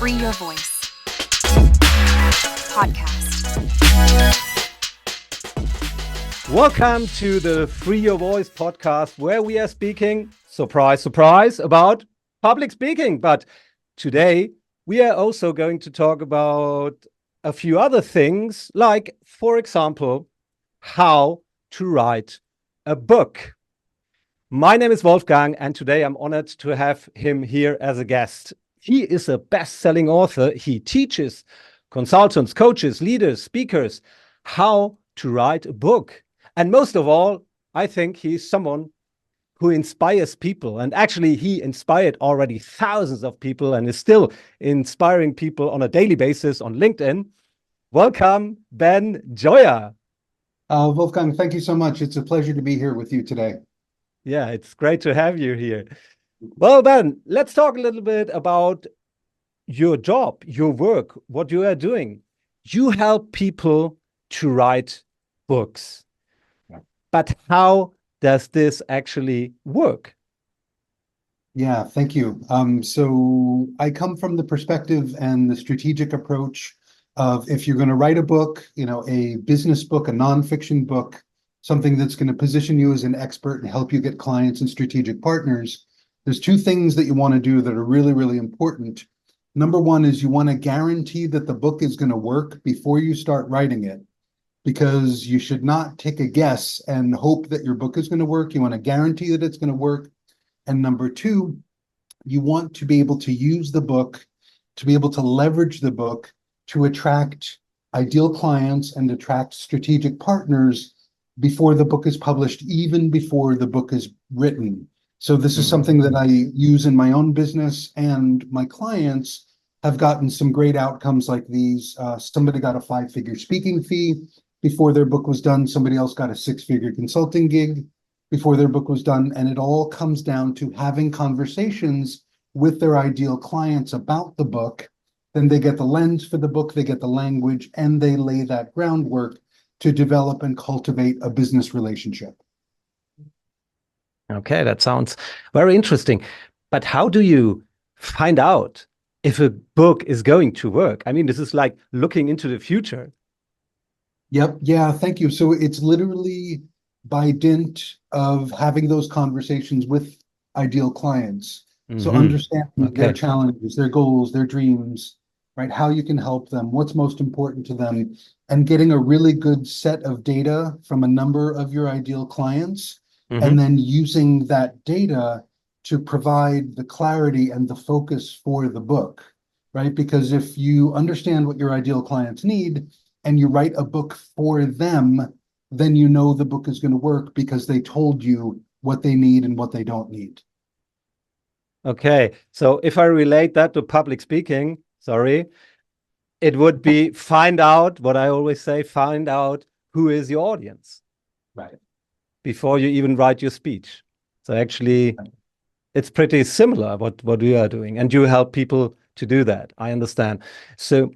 Free Your Voice podcast. Welcome to the Free Your Voice podcast, where we are speaking, surprise, surprise, about public speaking. But today we are also going to talk about a few other things, like, for example, how to write a book. My name is Wolfgang, and today I'm honored to have him here as a guest. He is a best-selling author. He teaches consultants, coaches, leaders, speakers how to write a book. And most of all, I think he's someone who inspires people. And actually, he inspired already thousands of people and is still inspiring people on a daily basis on LinkedIn. Welcome, Ben Gioia. Wolfgang, thank you so much. It's a pleasure to be here with you today. Yeah, it's great to have you here. Well, Ben, let's talk a little bit about your job, your work, what you are doing. You help people to write books. Yeah. But how does this actually work? Yeah, thank you. So I come from the perspective and the strategic approach of, if you're going to write a book, a business book, a nonfiction book, something that's going to position you as an expert and help you get clients and strategic partners, there's two things that you want to do that are really, really important. Number one is you want to guarantee that the book is going to work before you start writing it, because you should not take a guess and hope that your book is going to work. You want to guarantee that it's going to work. And number two, you want to be able to use the book, to be able to leverage the book to attract ideal clients and attract strategic partners before the book is published, even before the book is written. So this is something that I use in my own business, and my clients have gotten some great outcomes like these. Somebody got a 5-figure speaking fee before their book was done. Somebody else got a 6-figure consulting gig before their book was done. And it all comes down to having conversations with their ideal clients about the book. Then they get the lens for the book, they get the language, and they lay that groundwork to develop and cultivate a business relationship. Okay, that sounds very interesting. But how do you find out if a book is going to work? I mean, this is like looking into the future. Yep. Yeah, thank you. So it's literally by dint of having those conversations with ideal clients. So understanding their challenges, their goals, their dreams, right? How you can help them, what's most important to them, and getting a really good set of data from a number of your ideal clients, and then using that data to provide the clarity and the focus for the book, right? Because if you understand what your ideal clients need and you write a book for them, then you know the book is going to work because they told you what they need and what they don't need. Okay, so if I relate that to public speaking, it would be find out what I always say, find out who is your audience. Right. Before you even write your speech. So actually, it's pretty similar what we are doing, and you help people to do that. I understand. So,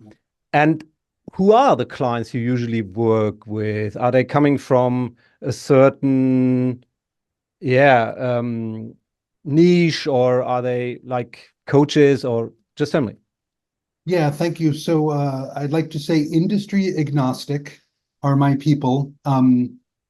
and who are the clients you usually work with? Are they coming from a certain, niche, or are they like coaches, or just family? Yeah, thank you. So I'd like to say industry agnostic are my people.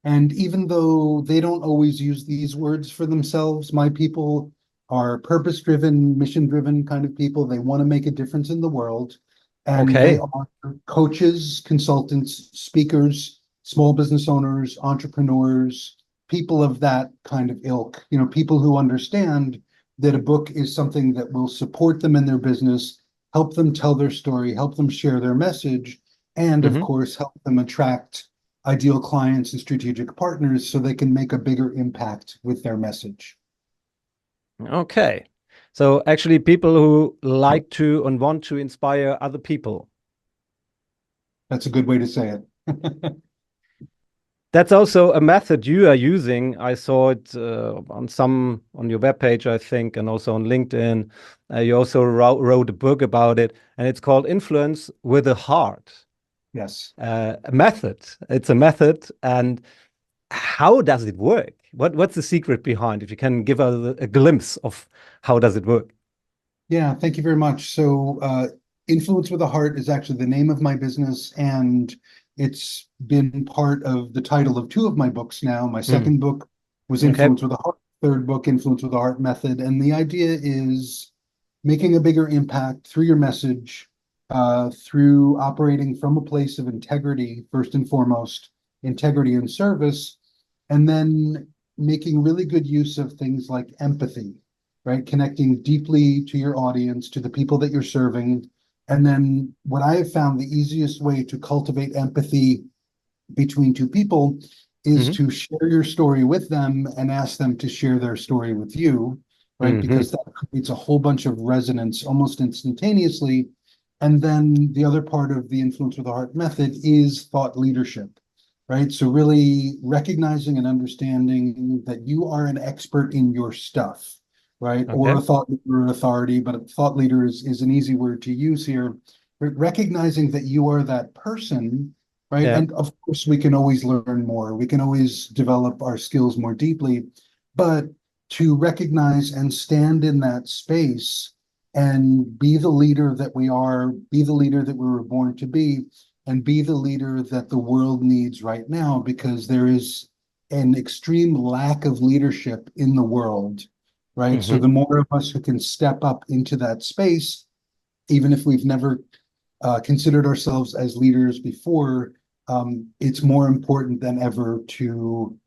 And even though they don't always use these words for themselves, my people are purpose-driven, mission-driven kind of people. They want to make a difference in the world. And they are coaches, consultants, speakers, small business owners, entrepreneurs, people of that kind of ilk. People who understand that a book is something that will support them in their business, help them tell their story, help them share their message, and of course, help them attract ideal clients and strategic partners so they can make a bigger impact with their message. Okay. So actually people who like to and want to inspire other people. That's a good way to say it. That's also a method you are using. I saw it on your webpage, I think, and also on LinkedIn. You also wrote a book about it, and it's called Influence with a Heart. Yes. A method. It's a method. And how does it work? What's the secret behind? If you can give us a glimpse of how does it work? Yeah, thank you very much. So Influence with a Heart is actually the name of my business, and it's been part of the title of two of my books now. My Mm. second book was Okay. Influence with a Heart, third book, Influence with a Heart Method. And the idea is making a bigger impact through your message, through operating from a place of integrity, first and foremost, integrity and service, and then making really good use of things like empathy, right? Connecting deeply to your audience, to the people that you're serving. And then what I have found the easiest way to cultivate empathy between two people is Hmm. to share your story with them and ask them to share their story with you, right? Hmm. Because that creates a whole bunch of resonance almost instantaneously. And then the other part of the Influence with the Heart method is thought leadership, right? So really recognizing and understanding that you are an expert in your stuff, right? Or Okay. a thought leader or authority, but a thought leader is an easy word to use here. Recognizing that you are that person, right? Yeah. And of course, we can always learn more. We can always develop our skills more deeply, but to recognize and stand in that space and be the leader that we are, be the leader that we were born to be, and be the leader that the world needs right now, because there is an extreme lack of leadership in the world, right? So Hmm. the more of us who can step up into that space, even if we've never considered ourselves as leaders before, it's more important than ever to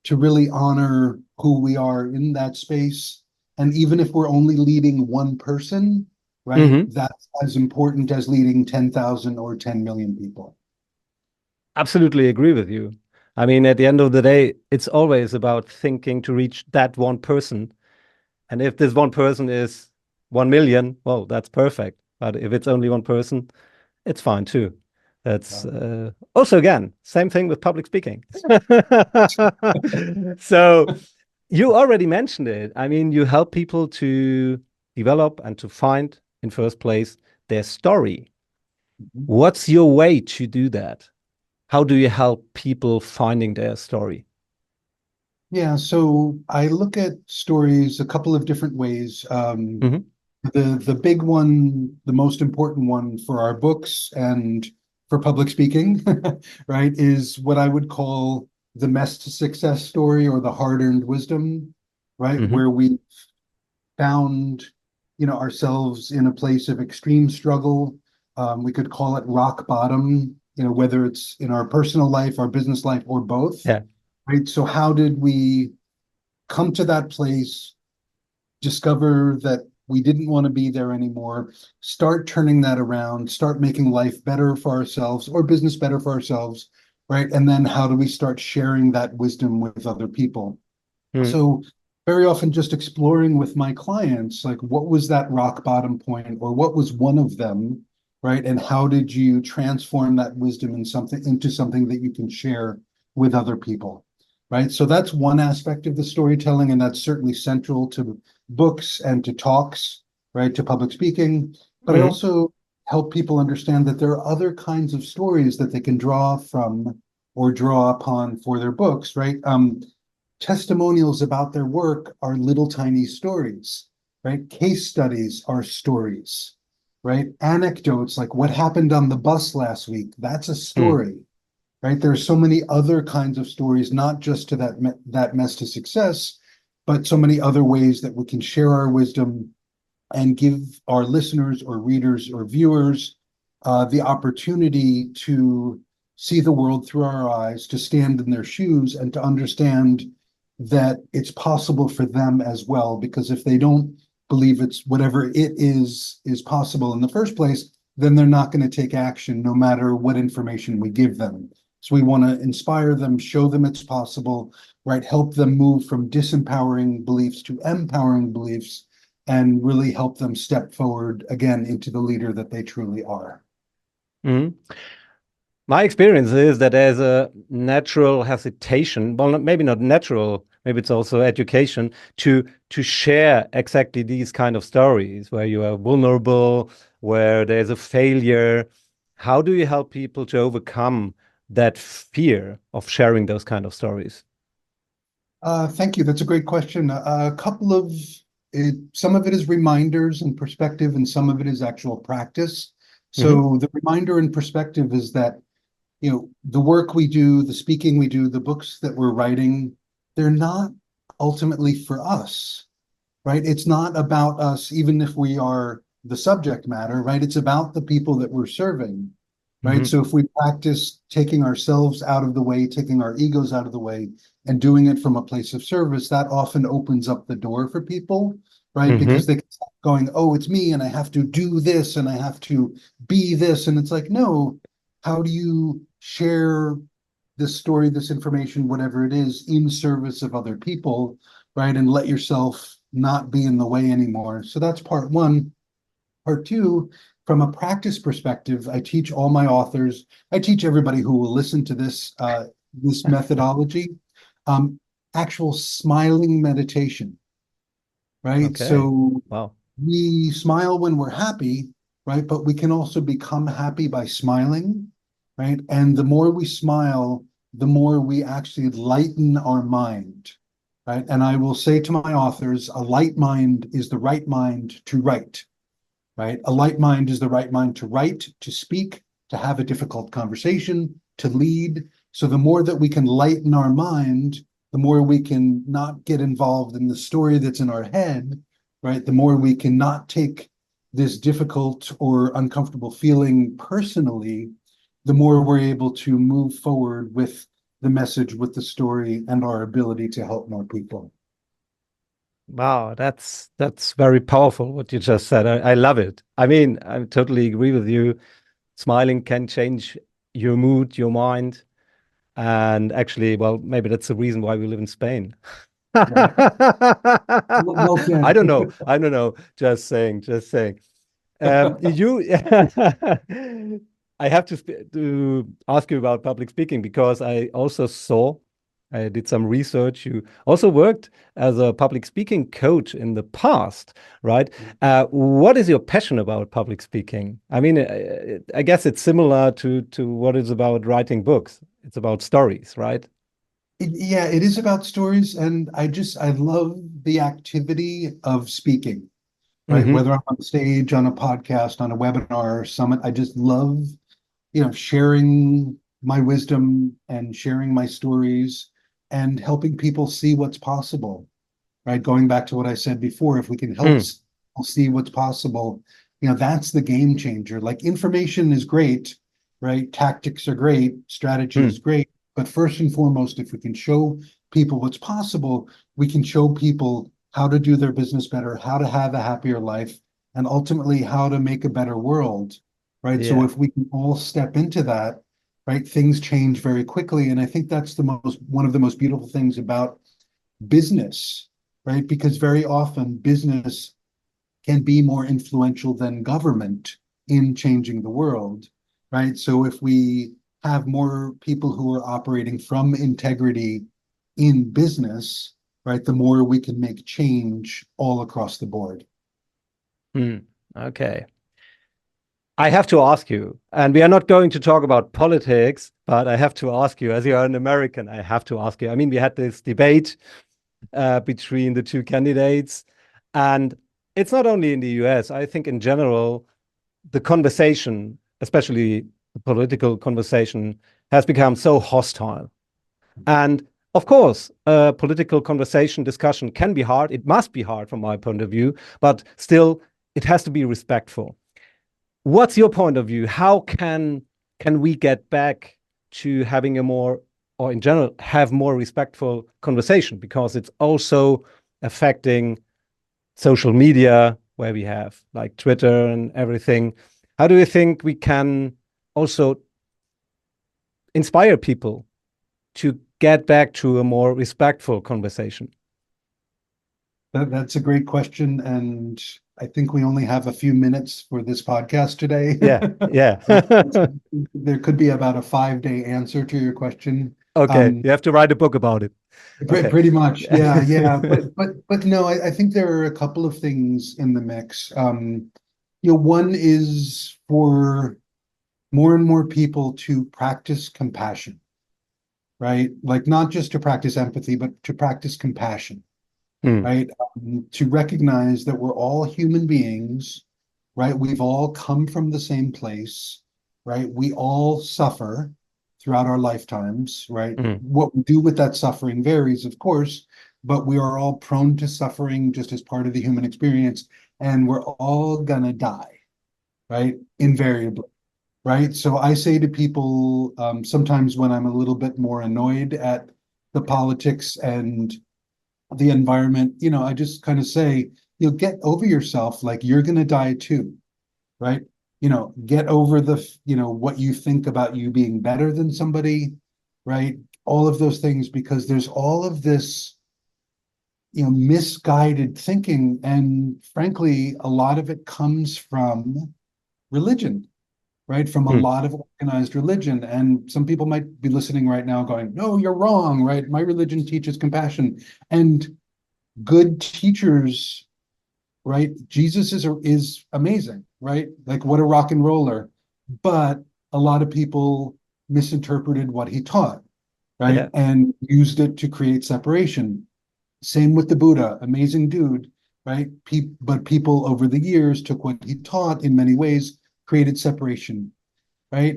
really honor who we are in that space. And even if we're only leading one person, right, Hmm. that's as important as leading 10,000 or 10 million people. Absolutely agree with you. I mean, at the end of the day, it's always about thinking to reach that one person. And if this one person is 1 million, well, that's perfect. But if it's only one person, it's fine too. That's also, again, same thing with public speaking. So you already mentioned it. I mean, you help people to develop and to find, in first place, their story. What's your way to do that? How do you help people finding their story? Yeah, so I look at stories a couple of different ways. Hmm. The big one, the most important one for our books and for public speaking, right, is what I would call the mess to success story, or the hard-earned wisdom, right, Hmm. where we found, ourselves in a place of extreme struggle. We could call it rock bottom, whether it's in our personal life, our business life, or both, Yeah. right? So how did we come to that place, discover that we didn't want to be there anymore, start turning that around, start making life better for ourselves or business better for ourselves, right? And then how do we start sharing that wisdom with other people? Mm. So very often just exploring with my clients, like, what was that rock bottom point, or what was one of them, right? And how did you transform that wisdom into something that you can share with other people, right? So that's one aspect of the storytelling, and that's certainly central to books and to talks, right? To public speaking. But I Hmm. also help people understand that there are other kinds of stories that they can draw from or draw upon for their books, right? Testimonials about their work are little tiny stories, right? Case studies are stories, right? Anecdotes like what happened on the bus last week, that's a Mm. story, right? There's so many other kinds of stories, not just to that mess to success, but so many other ways that we can share our wisdom and give our listeners or readers or viewers the opportunity to see the world through our eyes, to stand in their shoes, and to understand that it's possible for them as well. Because if they don't believe it's whatever it is possible in the first place, then they're not going to take action no matter what information we give them. So we want to inspire them, show them it's possible, right? Help them move from disempowering beliefs to empowering beliefs, and really help them step forward again into the leader that they truly are. Hmm. My experience is that there's a natural hesitation, well, maybe not natural, maybe it's also education to share exactly these kind of stories where you are vulnerable, where there's a failure. How do you help people to overcome that fear of sharing those kind of stories? Thank you. That's a great question. A couple of some of it is reminders and perspective, and some of it is actual practice. So the reminder and perspective is that, the work we do, the speaking we do, the books that we're writing, they're not ultimately for us, right? It's not about us, even if we are the subject matter, right? It's about the people that we're serving, right? So if we practice taking ourselves out of the way, taking our egos out of the way, and doing it from a place of service, that often opens up the door for people, right? Because they can start going, oh, it's me, and I have to do this, and I have to be this. And it's like, no, how do you share this story, this information, whatever it is, in service of other people, right? And let yourself not be in the way anymore. So that's part one. Part two, from a practice perspective, I teach all my authors, I teach everybody who will listen to this methodology, um, actual smiling meditation, right? Okay. So Wow. we smile when we're happy, right? But we can also become happy by smiling, right? And the more we smile, the more we actually lighten our mind, right? And I will say to my authors, a light mind is the right mind to write, right? A light mind is the right mind to write, to speak, to have a difficult conversation, to lead. So the more that we can lighten our mind, the more we can not get involved in the story that's in our head, right? The more we can not take this difficult or uncomfortable feeling personally, the more we're able to move forward with the message, with the story, and our ability to help more people. Wow, that's very powerful what you just said. I love it. I mean, I totally agree with you. Smiling can change your mood, your mind. And actually, well, maybe that's the reason why we live in Spain. Right. Well I said. don't know. I don't know. Just saying, just saying. You, I have to ask you about public speaking because I also saw, I did some research. You also worked as a public speaking coach in the past, right? What is your passion about public speaking? I mean, I guess it's similar to what is about writing books. It's about stories, right? Yeah, it is about stories, and I love the activity of speaking, right? Hmm. Whether I'm on stage, on a podcast, on a webinar or summit, I just love, sharing my wisdom and sharing my stories and helping people see what's possible, right? Going back to what I said before, if we can help Mm. people see what's possible, that's the game changer. Like information is great, right? Tactics are great, strategy is Mm. great. But first and foremost, if we can show people what's possible, we can show people how to do their business better, how to have a happier life, and ultimately how to make a better world, right? So Yeah. if we can all step into that, right, things change very quickly. And I think that's one of the most beautiful things about business, right? Because very often business can be more influential than government in changing the world, right? So if we have more people who are operating from integrity in business, right, the more we can make change all across the board. Mm. Okay. I have to ask you, and we are not going to talk about politics, but I have to ask you, as you are an American, I have to ask you. I mean, we had this debate between the two candidates, and it's not only in the US. I think in general, the conversation, especially the political conversation, has become so hostile. And of course, political conversation discussion can be hard. It must be hard from my point of view, but still, it has to be respectful. What's your point of view? How can we get back to having a more, or in general, have more respectful conversation? Because it's also affecting social media where we have like Twitter and everything. How do you think we can also inspire people to get back to a more respectful conversation? That's a great question. And I think we only have a few minutes for this podcast today. Yeah, yeah. There could be about a 5-day answer to your question. Okay, Um, you have to write a book about it. Okay. Pretty much, yeah. But no, I think there are a couple of things in the mix. One is for more and more people to practice compassion, right? Like not just to practice empathy, but to practice compassion, Hmm. right? To recognize that we're all human beings, right? We've all come from the same place, right? We all suffer throughout our lifetimes, right? Mm. What we do with that suffering varies, of course, but we are all prone to suffering just as part of the human experience, and we're all gonna die, right? Invariably, right? So I say to people, sometimes when I'm a little bit more annoyed at the politics and the environment, I just kind of say, you'll get over yourself, like you're going to die too, right? Get over what you think about you being better than somebody, right? All of those things, because there's all of this, misguided thinking. And frankly, a lot of it comes from religion, right? From a Mm. lot of organized religion. And some people might be listening right now going, no, you're wrong, right? My religion teaches compassion. And good teachers, right? Jesus is amazing, right? Like what a rock and roller. But a lot of people misinterpreted what he taught, right? Yeah. And used it to create separation. Same with the Buddha, amazing dude, right? But people over the years took what he taught in many ways, created separation, right?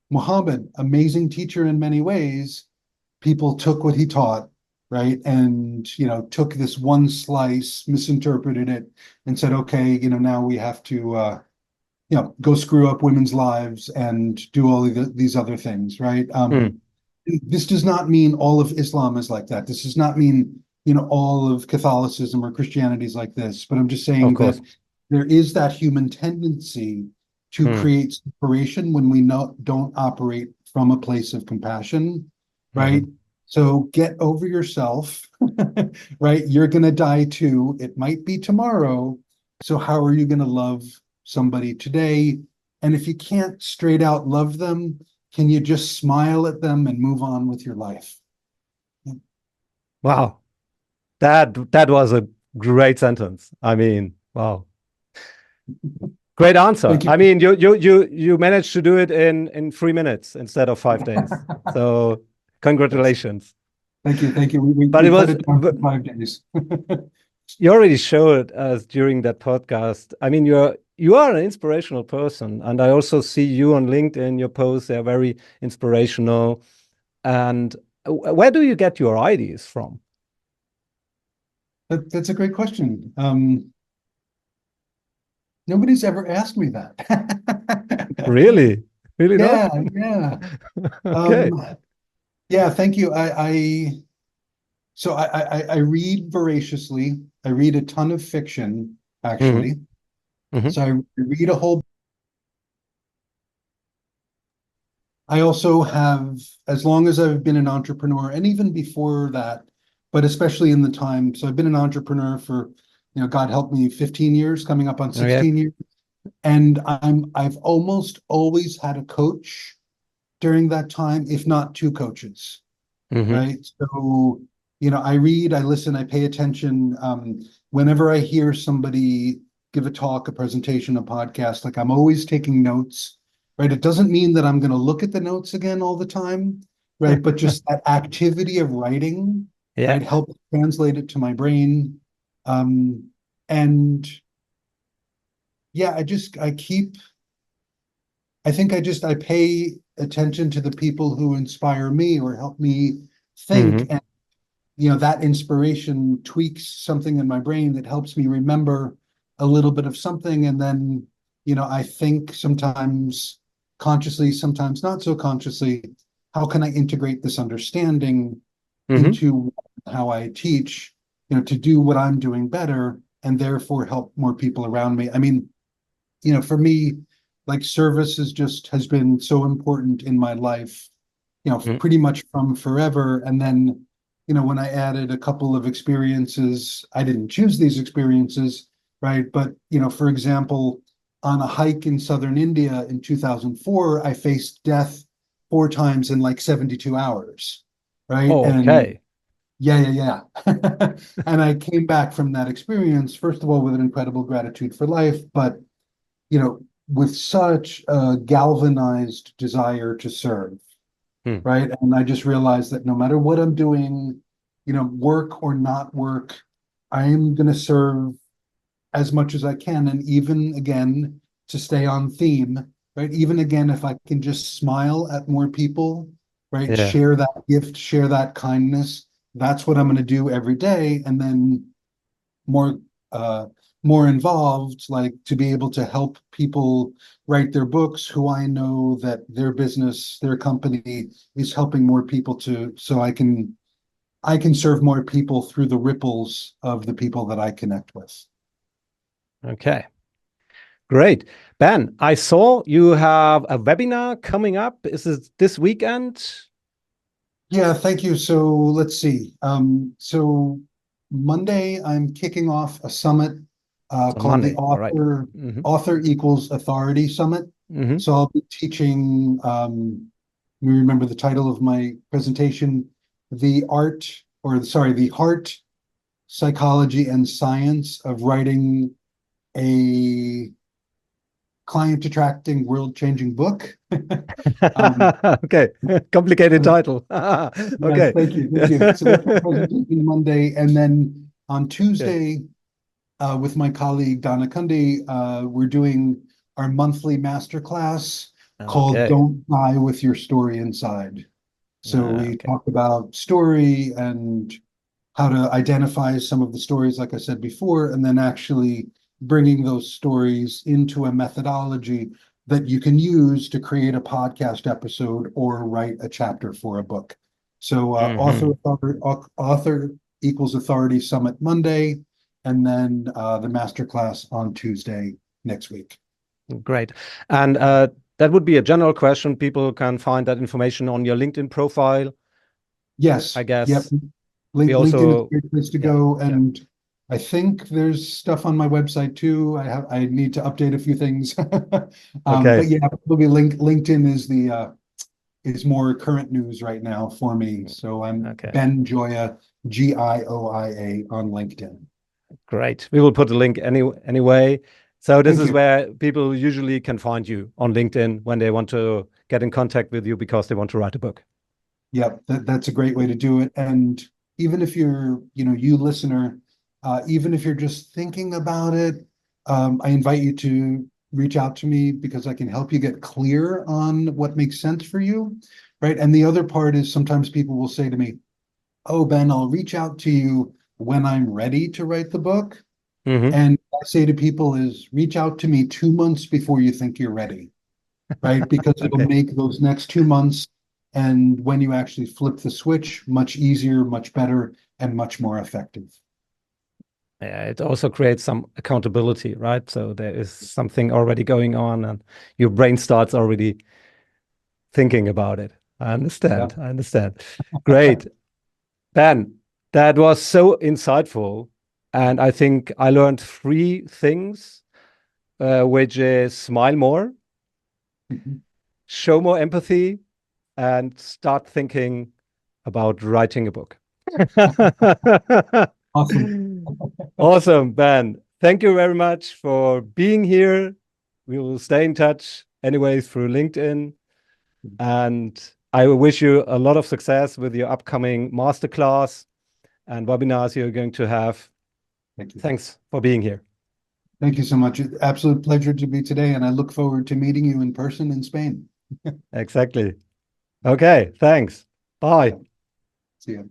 Muhammad, amazing teacher in many ways, people took what he taught, right, and took this one slice, misinterpreted it, and said, okay, now we have to go screw up women's lives and do all of these other things, right? Mm. This does not mean all of Islam is like that. This does not mean all of Catholicism or Christianity is like this. But I'm just Of saying that course. there is that human tendency to Mm. create separation when we don't operate from a place of compassion, right? Mhm. So get over yourself, right? You're going to die too. It might be tomorrow. So how are you going to love somebody today? And if you can't straight out love them, can you just smile at them and move on with your life? Wow. That was a great sentence. I mean, wow. Great answer. Thank you. I mean, you managed to do it in 3 minutes instead of 5 days. So Yes. congratulations. Thank you. Thank you. We, But we it cut was it down to 5 days. you already showed us during that podcast. I mean, you are an inspirational person, and I also see you on LinkedIn. Your posts are very inspirational. And where do you get your ideas from? That's a great question. Nobody's ever asked me that. Really? Really not? Yeah, yeah. Okay. Um, yeah, thank you. I read voraciously. I read a ton of fiction, Hmm. actually. Hmm. So I read a whole. I also have, as long as I've been an entrepreneur, and even before that, but especially in the time. So I've been an entrepreneur for, God help me, 15 years, coming up on Okay. 16 years. And I've almost always had a coach during that time, if not two coaches, Hmm. right? So, I read, I listen, I pay attention. Whenever I hear somebody give a talk, a presentation, a podcast, like I'm always taking notes, right? It doesn't mean that I'm going to look at the notes again all the time, right? But just that activity of writing, Yeah. right, helps translate it to my brain. And yeah, I pay attention to the people who inspire me or help me think. Hmm. And that inspiration tweaks something in my brain that helps me remember a little bit of something. And then I think sometimes consciously, sometimes not so consciously, how can I integrate this understanding Hmm. into how I teach, to do what I'm doing better and therefore help more people around me. I mean, for me, like service has been so important in my life, pretty much from forever. And then, when I added a couple of experiences, I didn't choose these experiences, right? But, for example, on a hike in southern India in 2004, I faced death 4 times in like 72 hours, right? And Okay. yeah, yeah, yeah. And I came back from that experience, first of all, with an incredible gratitude for life, but with such a galvanized desire to serve, Hmm. right? And I just realized that no matter what I'm doing, work or not work, I am going to serve as much as I can. And even again, to stay on theme, right? Even again, if I can just smile at more people, right? Yeah. Share that gift, share that kindness. That's what I'm going to do every day. And then more uh more involved, like to be able to help people write their books who I know that their business, their company is helping more people to, so I can serve more people through the ripples of the people that I connect with. Okay. Great. Ben, I saw you have a webinar coming up. Is it this weekend? Yeah, thank you. So let's see. So Monday I'm kicking off a summit So called the Monday. All right. Author Equals Authority Summit. Hmm. So I'll be teaching, let me remember the title of my presentation, the heart, psychology, and science of writing a client attracting, world changing book. Um, Okay. Complicated title. yes, Okay. thank you. Thank you. So that's my presentation Monday. And then on Okay. Tuesday, with my colleague Donna Kunde, we're doing our monthly masterclass called Okay. Don't Die with Your Story Inside. So we Okay. talk about story and how to identify some of the stories, like I said before, and then actually bringing those stories into a methodology that you can use to create a podcast episode or write a chapter for a book. So Hmm. author equals authority summit Monday, and then the masterclass on Tuesday next week. Great. And that would be a general question. People can find that information on your LinkedIn profile, I Yes. Yep. guess. We LinkedIn is a also, great place to yeah, go, yeah. and I think there's stuff on my website too. I need to update a few things. Okay. But yeah, probably LinkedIn is the is more current news right now for me. So I'm Okay. Ben Gioia, Gioia on LinkedIn. Great. We will put the link anyway. So this Thank is you. where people usually can find you on LinkedIn when they want to get in contact with you because they want to write a book. Yep, that's a great way to do it. And even if you're, you listener, even if you're just thinking about it, I invite you to reach out to me because I can help you get clear on what makes sense for you, right? And the other part is sometimes people will say to me, "Oh, Ben, I'll reach out to you when I'm ready to write the book." Hmm. And I say to people is reach out to me 2 months before you think you're ready, right? Because it'll Okay. make those next 2 months, and when you actually flip the switch, much easier, much better, and much more effective. Yeah, it also creates some accountability, right? So there is something already going on and your brain starts already thinking about it. I Yeah. understand. I understand. Great. Ben, that was so insightful. And I think I learned three things, which is smile more, Mhm. show more empathy, and start thinking about writing a book. Awesome. Awesome, Ben. Thank you very much for being here. We will stay in touch anyways through LinkedIn. And I wish you a lot of success with your upcoming masterclass and webinars you're going to have. Thank you. Thanks for being here. Thank you so much. Absolute pleasure to be today, and I look forward to meeting you in person in Spain. Exactly. Okay, thanks. Yeah. Bye. See you.